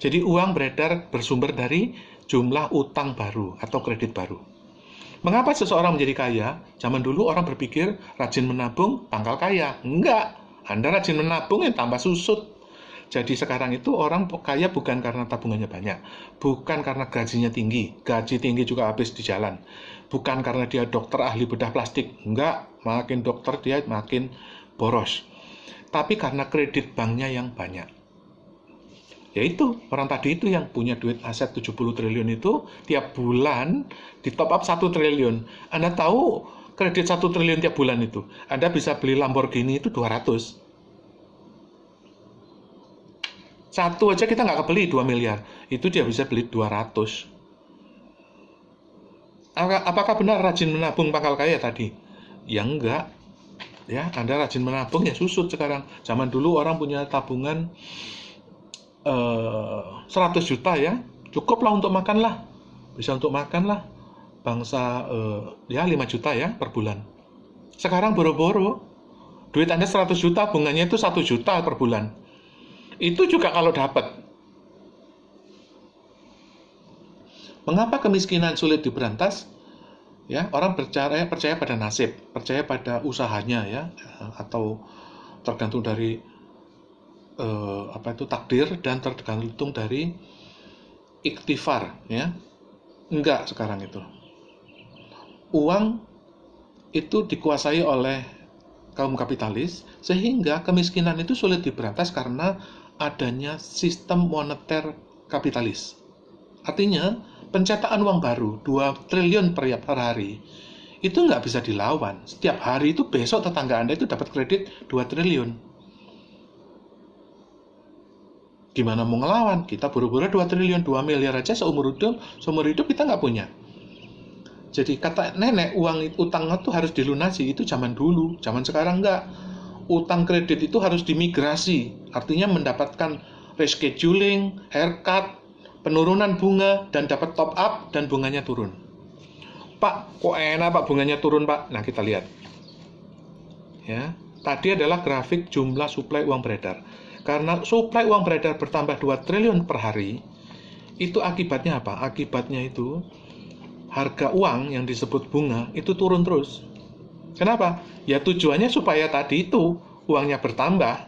Jadi uang beredar bersumber dari jumlah utang baru atau kredit baru. Mengapa seseorang menjadi kaya? Zaman dulu orang berpikir rajin menabung, pangkal kaya. Enggak. Anda rajin menabung yang tambah susut. Jadi sekarang itu orang kaya bukan karena tabungannya banyak, bukan karena gajinya tinggi, gaji tinggi juga habis di jalan, bukan karena dia dokter ahli bedah plastik, enggak, makin dokter dia makin boros, tapi karena kredit banknya yang banyak. Yaitu orang tadi itu yang punya duit aset 70 triliun itu tiap bulan di top up 1 triliun. Anda tahu kredit 1 triliun tiap bulan itu, Anda bisa beli Lamborghini itu 200. Satu aja kita nggak kebeli 2 miliar. Itu dia bisa beli 200. Apakah benar rajin menabung pangkal kaya tadi? Ya enggak. Ya, Anda rajin menabung ya susut sekarang. Zaman dulu orang punya tabungan 100 juta ya. Cukup lah untuk makan lah. Bisa untuk makan lah. Bangsa ya 5 juta ya per bulan. Sekarang boro-boro. Duit Anda 100 juta, bunganya itu 1 juta per bulan. Itu juga kalau dapat. Mengapa kemiskinan sulit diberantas? Ya, orang percaya pada nasib, percaya pada usahanya ya, atau tergantung dari takdir dan tergantung dari ikhtifar ya. Enggak sekarang itu. Uang itu dikuasai oleh kaum kapitalis sehingga kemiskinan itu sulit diberantas karena adanya sistem moneter kapitalis. Artinya, pencetakan uang baru 2 triliun per hari itu nggak bisa dilawan. Setiap hari itu besok tetangga Anda itu dapat kredit 2 triliun. Gimana mau ngelawan? Kita buru-buru 2 triliun, 2 miliar aja seumur hidup kita nggak punya. Jadi kata nenek, utang itu harus dilunasi, itu zaman dulu. Zaman sekarang nggak. Utang kredit itu harus dimigrasi, artinya mendapatkan rescheduling, haircut, penurunan bunga, dan dapat top up, dan bunganya turun. Pak, kok enak Pak bunganya turun Pak? Nah kita lihat. Ya, tadi adalah grafik jumlah suplai uang beredar. Karena suplai uang beredar bertambah 2 triliun per hari, itu akibatnya apa? Akibatnya itu harga uang yang disebut bunga itu turun terus. Kenapa? Ya tujuannya supaya tadi itu uangnya bertambah.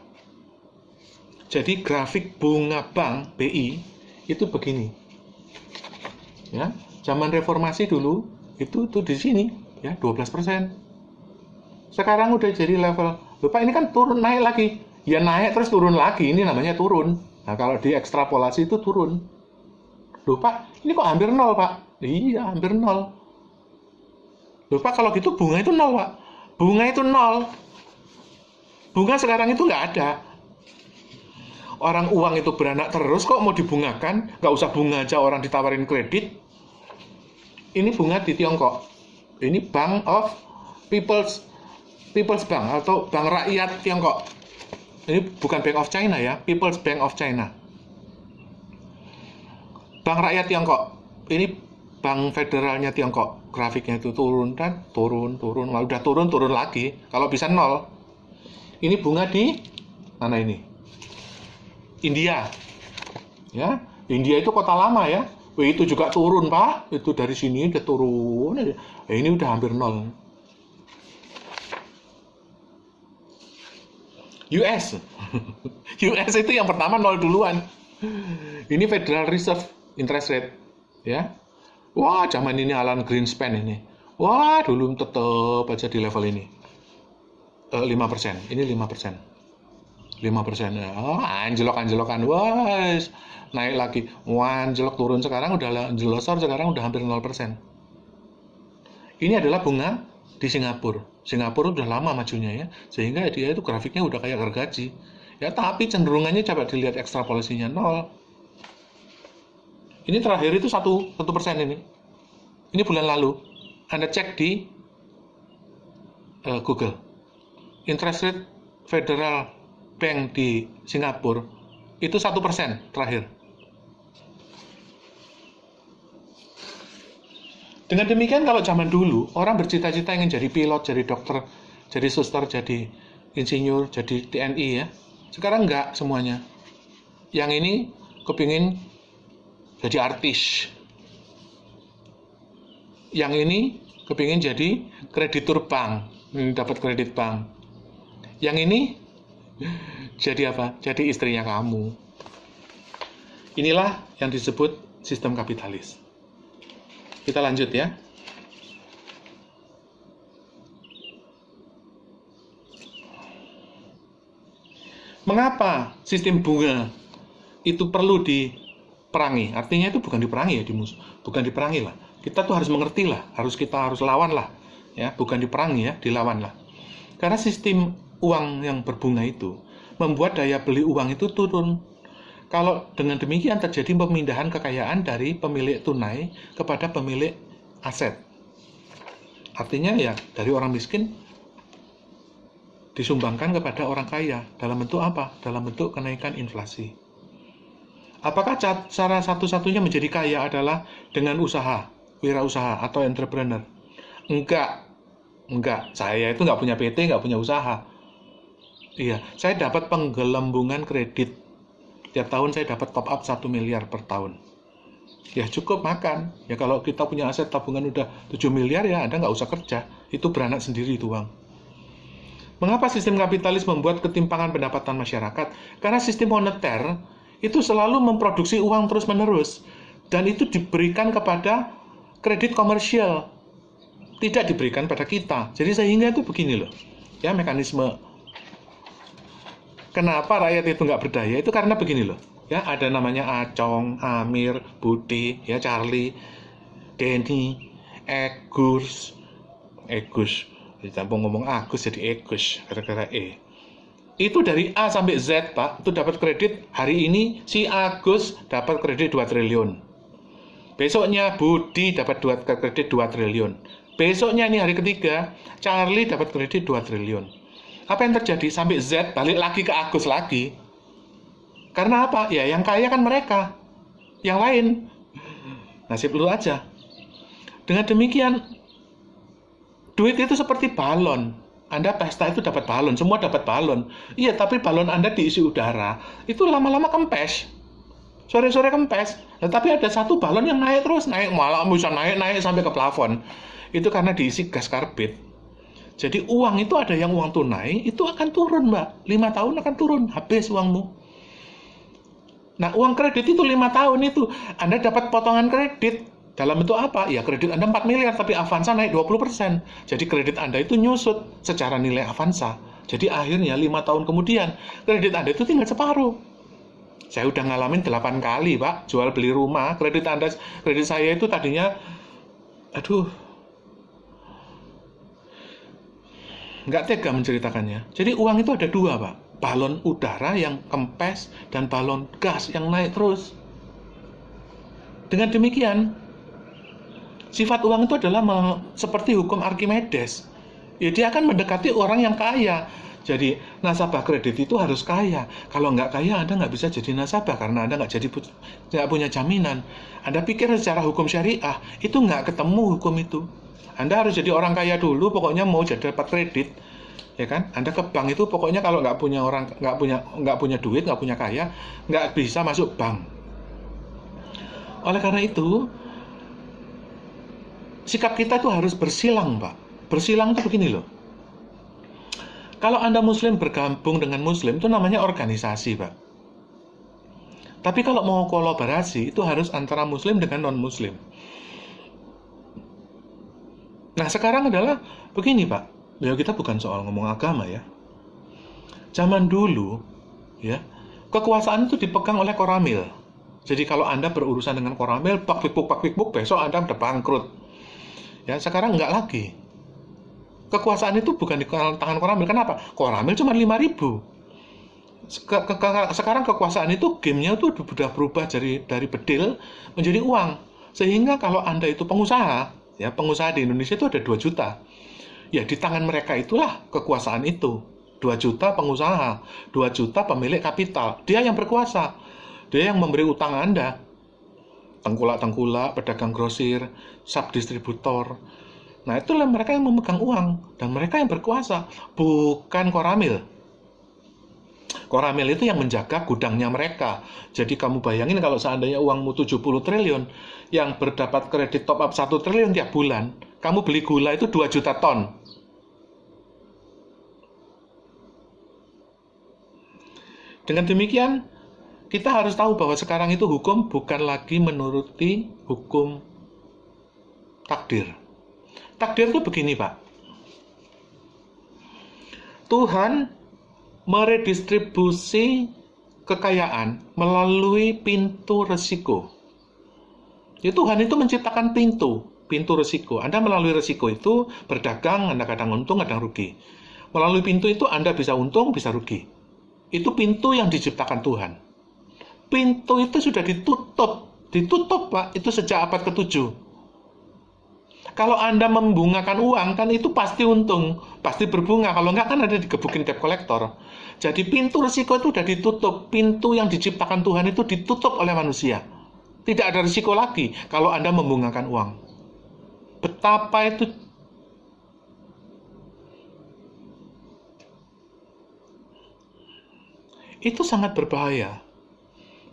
Jadi grafik bunga bank BI itu begini. Ya, zaman reformasi dulu itu di sini ya 12%. Sekarang udah jadi level. Loh Pak, ini kan turun naik lagi. Ya naik terus turun lagi, ini namanya turun. Nah, kalau diekstrapolasi itu turun. Loh Pak, ini kok hampir nol Pak? Iya, hampir nol. Loh Pak, kalau gitu bunga itu nol Pak. Bunga itu nol. Bunga sekarang itu nggak ada. Orang uang itu beranak terus kok mau dibungakan? Nggak usah bunga aja orang ditawarin kredit. Ini bunga di Tiongkok. Ini Bank of People's Bank atau Bank Rakyat Tiongkok. Ini bukan Bank of China ya, People's Bank of China. Bank Rakyat Tiongkok. Ini Bank Federalnya Tiongkok. Grafiknya itu turun kan, turun. Malah udah turun lagi. Kalau bisa nol. Ini bunga di mana ini? India. Ya, India itu kota lama ya. Itu juga turun Pak. Itu dari sini udah turun. Ini udah hampir nol. US. US itu yang pertama nol duluan. Ini Federal Reserve interest rate. Ya. Wah, zaman ini Alan Greenspan ini. Wah, dulu tetap aja di level ini. 5%. Ini 5%. 5%. Oh, anjlok-anjlokan. Wah, naik lagi. Wah, anjlok turun sekarang udah jelosor, sekarang udah hampir 0%. Ini adalah bunga di Singapura. Singapura udah lama majunya ya, sehingga dia itu grafiknya udah kayak gergaji. Ya, tapi cenderungannya coba dilihat ekstrapolasinya 0. Ini terakhir itu 1% ini. Ini bulan lalu. Anda cek di Google. Interest rate Federal bank di Singapura itu 1% terakhir. Dengan demikian kalau zaman dulu orang bercita-cita ingin jadi pilot, jadi dokter, jadi suster, jadi insinyur, jadi TNI ya. Sekarang enggak semuanya. Yang ini kepingin jadi artis. Yang ini kepingin jadi kreditur bank, dapat kredit bank. Yang ini jadi apa? Jadi istrinya kamu. Inilah yang disebut sistem kapitalis. Kita lanjut ya. Mengapa sistem bunga itu perlu diperangi? Artinya itu bukan diperangi ya, bukan diperangi lah. Kita tuh harus mengerti lah, kita harus lawan lah, ya, bukan diperangi ya, dilawan lah. Karena sistem uang yang berbunga itu membuat daya beli uang itu turun. Kalau dengan demikian terjadi pemindahan kekayaan dari pemilik tunai kepada pemilik aset. Artinya ya dari orang miskin disumbangkan kepada orang kaya. Dalam bentuk apa? Dalam bentuk kenaikan inflasi. Apakah cara satu-satunya menjadi kaya adalah dengan usaha, wirausaha atau entrepreneur? Enggak. Saya itu nggak punya PT, nggak punya usaha. Iya, saya dapat penggelembungan kredit. Tiap tahun saya dapat top up 1 miliar per tahun. Ya cukup makan. Ya kalau kita punya aset tabungan udah 7 miliar ya Anda nggak usah kerja. Itu beranak sendiri itu uang. Mengapa sistem kapitalis membuat ketimpangan pendapatan masyarakat? Karena sistem moneter itu selalu memproduksi uang terus-menerus. Dan itu diberikan kepada kredit komersial. Tidak diberikan pada kita. Jadi sehingga itu begini loh. Ya mekanisme. Kenapa rakyat itu nggak berdaya? Itu karena begini loh. Ya ada namanya Acong, Amir, Budi, ya Charlie, Denny, Egus. Dicampur ngomong Agus jadi Egus, gara-gara E. Itu dari A sampai Z, Pak. Itu dapat kredit hari ini si Agus dapat kredit 2 triliun. Besoknya Budi dapat kredit 2 triliun. Besoknya ini hari ketiga, Charlie dapat kredit 2 triliun. Apa yang terjadi? Sampai Z balik lagi ke Agus lagi. Karena apa? Ya yang kaya kan mereka. Yang lain nasib lu aja. Dengan demikian duit itu seperti balon. Anda pesta itu dapat balon, semua dapat balon. Iya, tapi balon Anda diisi udara, itu lama-lama kempes. Sore-sore kempes. Nah, tapi ada satu balon yang naik terus, malah bisa naik sampai ke plafon. Itu karena diisi gas karbit. Jadi uang itu ada yang uang tunai, itu akan turun, Mbak. 5 tahun akan turun, habis uangmu. Nah, uang kredit itu 5 tahun itu, Anda dapat potongan kredit. Dalam bentuk apa? Ya kredit Anda 4 miliar, tapi Avanza naik 20%. Jadi kredit Anda itu nyusut secara nilai Avanza. Jadi akhirnya 5 tahun kemudian, kredit Anda itu tinggal separuh. Saya udah ngalamin 8 kali, Pak, jual beli rumah. Kredit saya itu tadinya, nggak tega menceritakannya. Jadi uang itu ada 2, Pak. Balon udara yang kempes dan balon gas yang naik terus. Dengan demikian, sifat uang itu adalah seperti hukum Archimedes. Ya, dia akan mendekati orang yang kaya. Jadi nasabah kredit itu harus kaya. Kalau nggak kaya, Anda nggak bisa jadi nasabah karena Anda nggak punya jaminan. Anda pikir secara hukum syariah itu nggak ketemu hukum itu. Anda harus jadi orang kaya dulu, pokoknya mau jadi dapat kredit, ya kan? Anda ke bank itu pokoknya kalau nggak punya duit, nggak punya kaya, nggak bisa masuk bank. Oleh karena itu, sikap kita tuh harus bersilang, Pak. Bersilang itu begini loh. Kalau Anda Muslim bergabung dengan Muslim, itu namanya organisasi, Pak. Tapi kalau mau kolaborasi, itu harus antara Muslim dengan non-Muslim. Nah, sekarang adalah begini, Pak. Ya, kita bukan soal ngomong agama ya. Zaman dulu, ya, kekuasaan itu dipegang oleh Koramil. Jadi kalau Anda berurusan dengan Koramil, pak pikbuk, besok Anda udah bangkrut. Ya, sekarang enggak lagi. Kekuasaan itu bukan di tangan Koramil. Kenapa? Koramil cuma 5.000. Sekarang kekuasaan itu gamenya itu sudah berubah dari bedil menjadi uang. Sehingga kalau Anda itu pengusaha, ya pengusaha di Indonesia itu ada 2 juta. Ya di tangan mereka itulah kekuasaan itu. 2 juta pengusaha, 2 juta pemilik kapital. Dia yang berkuasa. Dia yang memberi utang Anda. Tengkulak-tengkulak, pedagang grosir, subdistributor. Nah, itulah mereka yang memegang uang. Dan mereka yang berkuasa. Bukan Koramil. Koramil itu yang menjaga gudangnya mereka. Jadi kamu bayangin kalau seandainya uangmu 70 triliun, yang berdapat kredit top up 1 triliun tiap bulan, kamu beli gula itu 2 juta ton. Dengan demikian, kita harus tahu bahwa sekarang itu hukum bukan lagi menuruti hukum takdir. Takdir itu begini, Pak. Tuhan meredistribusi kekayaan melalui pintu resiko. Ya, Tuhan itu menciptakan pintu resiko. Anda melalui resiko itu berdagang, Anda kadang untung, kadang rugi. Melalui pintu itu Anda bisa untung, bisa rugi. Itu pintu yang diciptakan Tuhan. Pintu itu sudah ditutup Pak, itu sejak abad ke-7. Kalau Anda membungakan uang, kan itu pasti untung, pasti berbunga. Kalau enggak, kan ada digebukin debt collector. Jadi pintu risiko itu sudah ditutup. Pintu yang diciptakan Tuhan itu ditutup oleh manusia. Tidak ada risiko lagi kalau Anda membungakan uang. Betapa itu sangat berbahaya.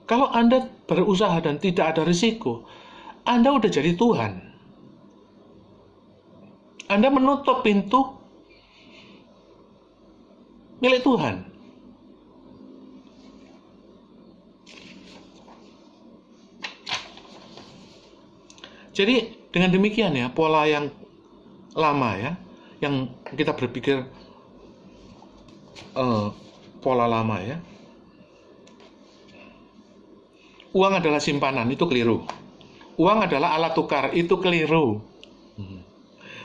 Kalau Anda berusaha dan tidak ada risiko, Anda udah jadi Tuhan. Anda menutup pintu milik Tuhan. Jadi dengan demikian ya, pola yang lama ya, yang kita berpikir pola lama ya, uang adalah simpanan, itu keliru. Uang adalah alat tukar, itu keliru.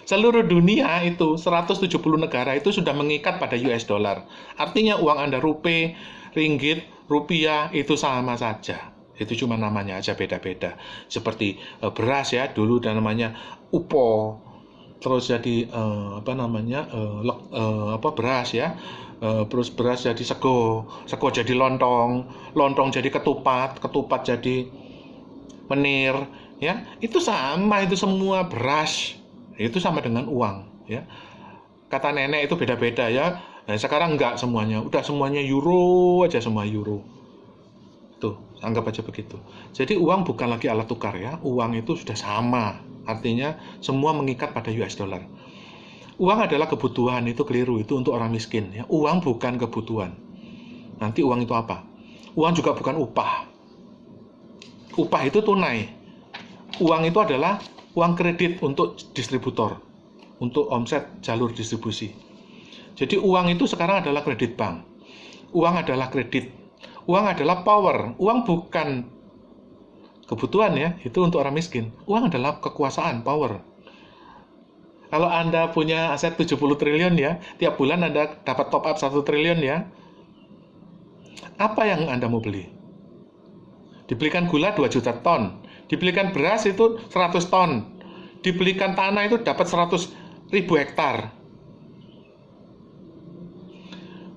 Seluruh dunia itu, 170 negara itu sudah mengikat pada US dollar. Artinya uang Anda rupiah, ringgit, rupiah itu sama saja. Itu cuma namanya aja beda-beda. Seperti beras ya, dulu dan namanya UPO. Terus jadi beras ya. Terus beras jadi sego, sego jadi lontong, lontong jadi ketupat, ketupat jadi menir, ya. Itu sama, itu semua beras. Itu sama dengan uang, ya. Kata nenek itu beda-beda ya. Nah, sekarang enggak semuanya, udah semuanya euro aja, semua euro. Tuh, anggap aja begitu. Jadi uang bukan lagi alat tukar ya. Uang itu sudah sama. Artinya semua mengikat pada US dollar. Uang adalah kebutuhan, itu keliru, itu untuk orang miskin ya. Uang bukan kebutuhan. Nanti uang itu apa? Uang juga bukan upah. Upah itu tunai. Uang itu adalah uang kredit untuk distributor, untuk omset jalur distribusi. Jadi uang itu sekarang adalah kredit bank. Uang adalah kredit. Uang adalah power. Uang bukan kebutuhan ya, itu untuk orang miskin. Uang adalah kekuasaan, power. Kalau Anda punya aset 70 triliun ya, tiap bulan Anda dapat top up 1 triliun ya. Apa yang Anda mau beli? Dibelikan gula 2 juta ton. Dibelikan beras itu 100 ton. Dibelikan tanah itu dapat 100.000 hektar.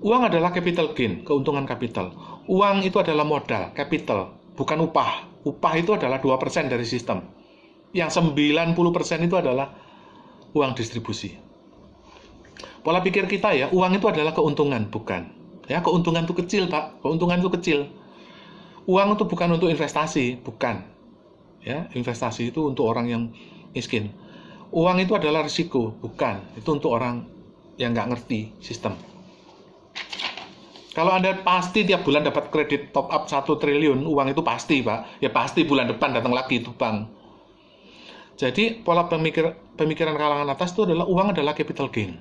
Uang adalah capital gain, keuntungan kapital. Uang itu adalah modal, capital, bukan upah. Upah itu adalah 2% dari sistem. Yang 90% itu adalah uang distribusi. Pola pikir kita ya, uang itu adalah keuntungan, bukan. Ya, keuntungan itu kecil, Pak. Keuntungan itu kecil. Uang itu bukan untuk investasi, bukan. Ya, investasi itu untuk orang yang miskin. Uang itu adalah risiko, bukan. Itu untuk orang yang nggak ngerti sistem. Kalau Anda pasti tiap bulan dapat kredit top up 1 triliun, uang itu pasti, Pak. Ya pasti bulan depan datang lagi itu bank. Jadi pola pemikiran kalangan atas itu adalah uang adalah capital gain.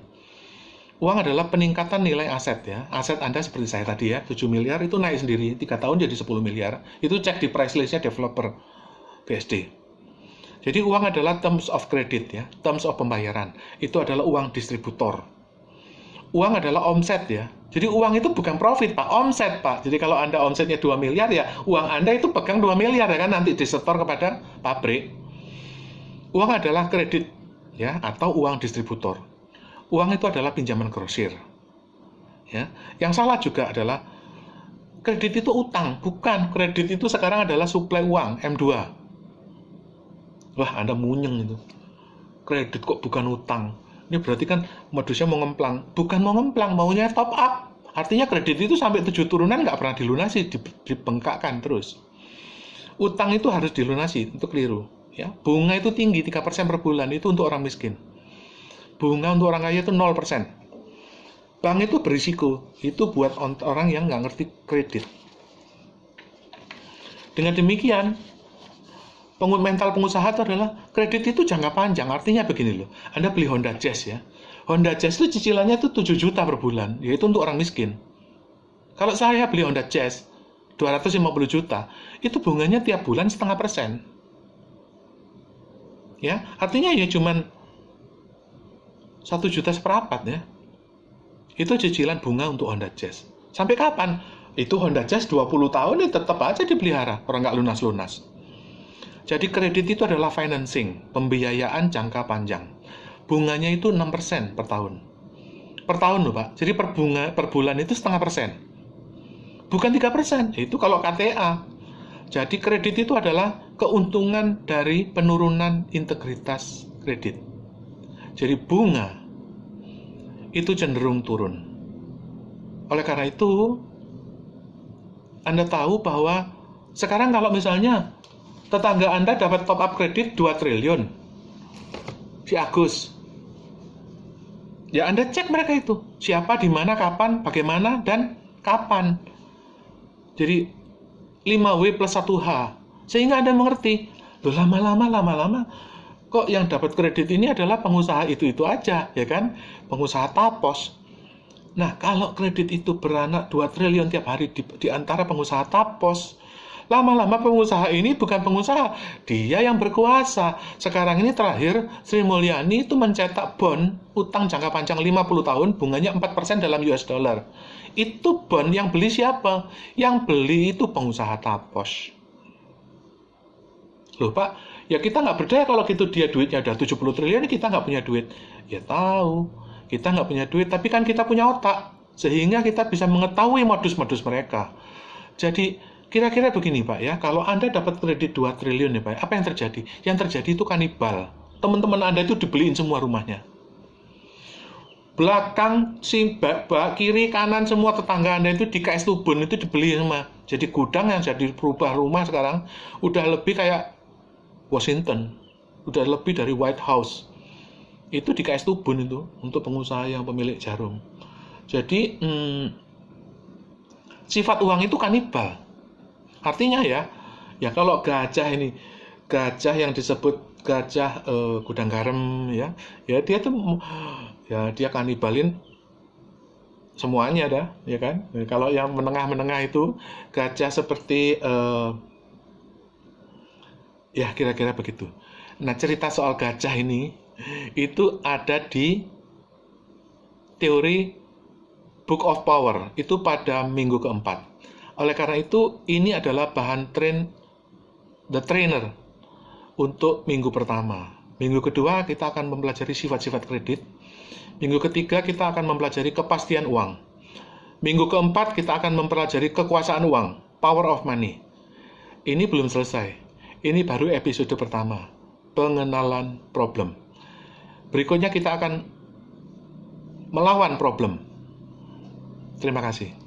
Uang adalah peningkatan nilai aset ya. Aset Anda seperti saya tadi ya, 7 miliar itu naik sendiri, 3 tahun jadi 10 miliar. Itu cek di price list-nya developer BSD. Jadi uang adalah terms of credit ya, terms of pembayaran. Itu adalah uang distributor. Uang adalah omset ya. Jadi uang itu bukan profit Pak, omset Pak. Jadi kalau Anda omsetnya 2 miliar ya, uang Anda itu pegang 2 miliar ya kan, nanti disetor kepada pabrik. Uang adalah kredit ya, atau uang distributor. Uang itu adalah pinjaman grosir. Ya, yang salah juga adalah kredit itu utang, bukan. Kredit itu sekarang adalah suplai uang, M2. Wah, Anda munyeng itu. Kredit kok bukan utang. Ini berarti kan modusnya mau ngemplang. Bukan mau ngemplang, maunya top up. Artinya kredit itu sampai 7 turunan nggak pernah dilunasi, dibengkakkan terus. Utang itu harus dilunasi, itu keliru. Ya, bunga itu tinggi, 3% per bulan, itu untuk orang miskin. Bunga untuk orang kaya itu 0%. Bank itu berisiko, itu buat orang yang nggak ngerti kredit. Dengan demikian, mental pengusaha itu adalah kredit itu jangka panjang. Artinya begini loh, Anda beli Honda Jazz ya. Honda Jazz itu cicilannya itu 7 juta per bulan, yaitu untuk orang miskin. Kalau saya beli Honda Jazz 250 juta, itu bunganya tiap bulan 0,5%. Ya, artinya ya cuman 1 juta seperempat ya. Itu cicilan bunga untuk Honda Jazz. Sampai kapan? Itu Honda Jazz 20 tahun ya tetap aja dipelihara, orang nggak lunas-lunas. Jadi kredit itu adalah financing, pembiayaan jangka panjang. Bunganya itu 6% per tahun. Per tahun loh Pak, jadi per bulan itu 0,5%. Bukan 3%, itu kalau KTA. Jadi kredit itu adalah keuntungan dari penurunan integritas kredit. Jadi bunga itu cenderung turun. Oleh karena itu, Anda tahu bahwa sekarang kalau misalnya tetangga Anda dapat top up kredit 2 triliun si Agus, ya Anda cek mereka itu. Siapa, di mana, kapan, bagaimana, dan kapan. Jadi 5W plus 1H. Sehingga Anda mengerti, loh lama-lama kok yang dapat kredit ini adalah pengusaha itu aja, ya kan? Pengusaha tapos. Nah, kalau kredit itu beranak 2 triliun tiap hari di antara pengusaha tapos, lama-lama pengusaha ini bukan pengusaha, dia yang berkuasa. Sekarang ini terakhir, Sri Mulyani itu mencetak bond utang jangka panjang 50 tahun, bunganya 4% dalam US dollar. Itu bond yang beli siapa? Yang beli itu pengusaha tapos. Loh Pak, ya kita nggak berdaya kalau gitu dia duitnya udah 70 triliun, kita nggak punya duit. Ya tahu, kita nggak punya duit, tapi kan kita punya otak. Sehingga kita bisa mengetahui modus-modus mereka. Jadi, kira-kira begini Pak ya, kalau Anda dapat kredit 2 triliun ya Pak, apa yang terjadi? Yang terjadi itu kanibal. Teman-teman Anda itu dibeliin semua rumahnya. Belakang, kiri, kanan, semua tetangga Anda itu di KS Tubun itu dibeli semua. Jadi gudang yang jadi berubah rumah sekarang, udah lebih kayak Washington, udah lebih dari White House. Itu di KS Tubun itu, untuk pengusaha yang pemilik jarum. Jadi, sifat uang itu kanibal. Artinya ya kalau gajah ini, gajah yang disebut gajah gudang garam ya dia tuh ya dia kanibalin semuanya dah, ya kan? Kalau yang menengah-menengah itu gajah seperti ya kira-kira begitu. Nah, cerita soal gajah ini itu ada di teori Book of Power, itu pada minggu keempat. Oleh karena itu, ini adalah bahan The Trainer untuk minggu pertama. Minggu kedua, kita akan mempelajari sifat-sifat kredit. Minggu ketiga, kita akan mempelajari kepastian uang. Minggu keempat, kita akan mempelajari kekuasaan uang, power of money. Ini belum selesai. Ini baru episode pertama, pengenalan problem. Berikutnya kita akan melawan problem. Terima kasih.